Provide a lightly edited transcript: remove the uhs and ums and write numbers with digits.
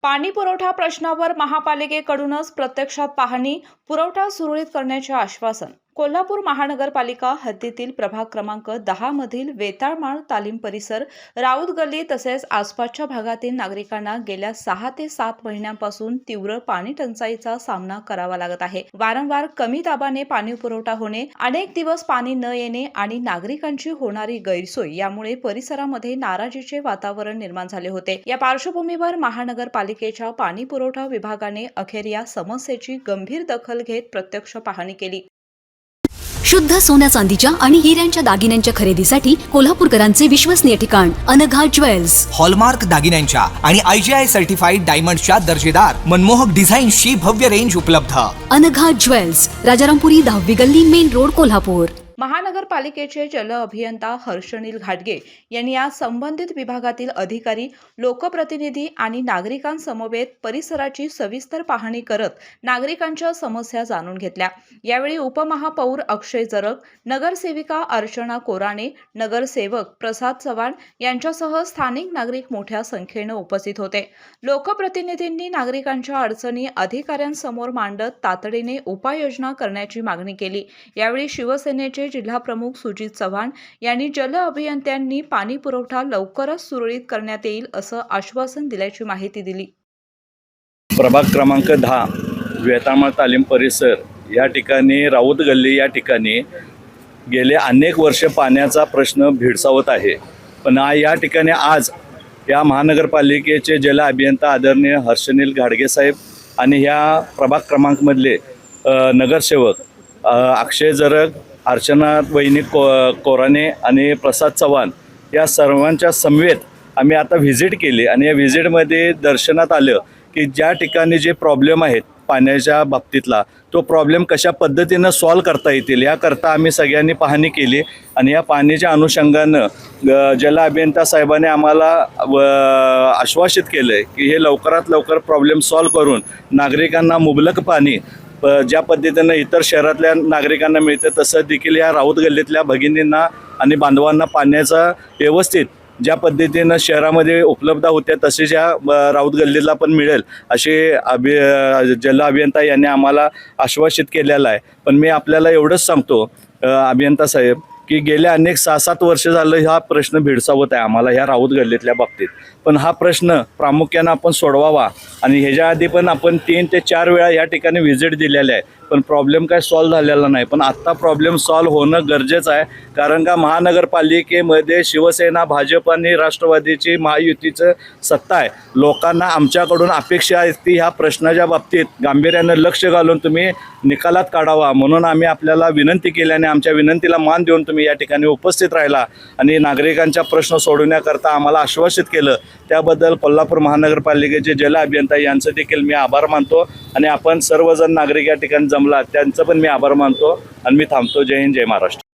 पाणी पुरवठा प्रश्नावर महापालिकेकडूनच प्रत्यक्षात पाहणी, पुरवठा सुरळीत करण्याचे आश्वासन. कोल्हापूर महानगरपालिका हद्दीतील प्रभाग क्रमांक 10 मधील वेताळमाळ तालीम परिसर, राऊत गल्ली तसेच आसपासच्या भागातील नागरिकांना गेल्या 6 ते 7 महिन्यांपासून तीव्र पाणी टंचाईचा सामना करावा लागत आहे. वारंवार कमी दाबाने पाणी पुरवठा होणे, अनेक दिवस पाणी न येणे आणि नागरिकांची होणारी गैरसोय यामुळे परिसरामध्ये नाराजीचे वातावरण निर्माण झाले होते. या पार्श्वभूमीवर महानगरपालिकेच्या पाणी पुरवठा विभागाने अखेर या समस्येची गंभीर दखल घेत प्रत्यक्ष पाहणी केली. शुद्ध सोन्या चांदीच्या आणि हिऱ्यांच्या दागिन्यांच्या खरेदीसाठी कोल्हापूरकरांचे विश्वसनीय ठिकाण अनघा ज्वेल्स. हॉलमार्क दागिन्यांच्या आणि IGI सर्टिफाईड डायमंडच्या दर्जेदार मनमोहक डिझाईनची भव्य रेंज उपलब्ध. अनघा ज्वेल्स, राजारामपुरी 10वी गल्ली, मेन रोड, कोल्हापूर. महानगरपालिकेचे जल अभियंता हर्षनील घाटगे यांनी आज संबंधित विभागातील अधिकारी, लोकप्रतिनिधी आणि नागरिकांसमवेत परिसराची सविस्तर पाहणी करत नागरिकांच्या समस्या जाणून घेतल्या. यावेळी उपमहापौर अक्षय जरग, नगरसेविका अर्चना कोराणे, नगरसेवक प्रसाद चव्हाण यांच्यासह स्थानिक नागरिक मोठ्या संख्येने उपस्थित होते. लोकप्रतिनिधींनी नागरिकांच्या अडचणी अधिकाऱ्यांसमोर मांडत तातडीने उपाययोजना करण्याची मागणी केली. यावेळी शिवसेनेचे जिल्हा प्रमुख सुजित चव्हाण यांनी जल अभियंत्यांनी पाणी पुरवठा लवकरच सुरळीत करण्यात येईल असं आश्वासन दिल्याची माहिती दिली. प्रभाग क्रमांक 10 वेताळमाळ तालीम परिसर या ठिकाणी राऊत गल्ली या ठिकाणी गेले अनेक वर्ष पाण्याचा प्रश्न भेडसावत आहे. पण या ठिकाणी आज या महानगरपालिकेचे जल अभियंता आदरणीय हर्षनील घाटगे साहेब आणि ह्या प्रभाग क्रमांकमधले नगरसेवक अक्षय जरग, अर्चना वहिनी कोराणे आणि प्रसाद चव्हाण या सर्वांच्या समवेत आम्ही आता व्हिजिट केली आणि या व्हिजिटमध्ये दर्शनात आलं की ज्या ठिकाणी जे प्रॉब्लेम आहेत पाण्याच्या बाबतीतला तो प्रॉब्लेम कशा पद्धतीनं सॉल्व करता येतील याकरता आम्ही सगळ्यांनी पाहणी केली. आणि या पाण्याच्या अनुषंगानं जल अभियंता साहेबांनी आम्हाला आश्वासित केलं आहे की हे लवकरात लवकर प्रॉब्लेम सॉल्व करून नागरिकांना मुबलक पाणी ज्या पद्धतीनं इतर शहरातल्या नागरिकांना मिळतं तसं देखील या राऊत गल्लीतल्या भगिनींना आणि बांधवांना पाण्याचा व्यवस्थित ज्या पद्धतीनं शहरामध्ये उपलब्ध होत्या तसेच या राऊत गल्लीला पण मिळेल असे जल अभियंता यांनी आम्हाला आश्वासित केलेलं आहे. पण मी आपल्याला एवढंच सांगतो अभियंता साहेब की गेल्या अनेक 6-7 वर्ष झालं हा प्रश्न भेडसावत आहे आम्हाला ह्या राऊत गल्लीतल्या बाबतीत. पण हा प्रश्न प्रामुख्यानं आपण सोडवावा आणि ह्याच्या आधी पण आपण 3 ते 4 वेळा या ठिकाणी व्हिजिट दिलेले आहे पण प्रॉब्लेम काय सॉल्व झालेला नाही. पण आत्ता प्रॉब्लेम सॉल्व होणं गरजेचं आहे कारण का महानगरपालिकेमध्ये शिवसेना, भाजप आणि राष्ट्रवादीची महायुतीचं सत्ता आहे. लोकांना आमच्याकडून अपेक्षा आहे ती ह्या प्रश्नाच्या बाबतीत गांभीर्यानं लक्ष घालून तुम्ही निकालात काढावा म्हणून आम्ही आपल्याला विनंती केली आणि आमच्या विनंतीला मान देऊन तुम्ही या ठिकाणी उपस्थित राहिला आणि नागरिकांचा प्रश्न सोडवण्याकरता आम्हाला आश्वासित केलं. त्याबद्दल कोल्हापूर महानगरपालिकेचे जल अभियंता यांचं देखील मी आभार मानतो आणि आपण सर्वजण नागरिक या ठिकाणी जमला त्यांचं पण मी आभार मानतो आणि मी थांबतो. जय हिंद, जय महाराष्ट्र.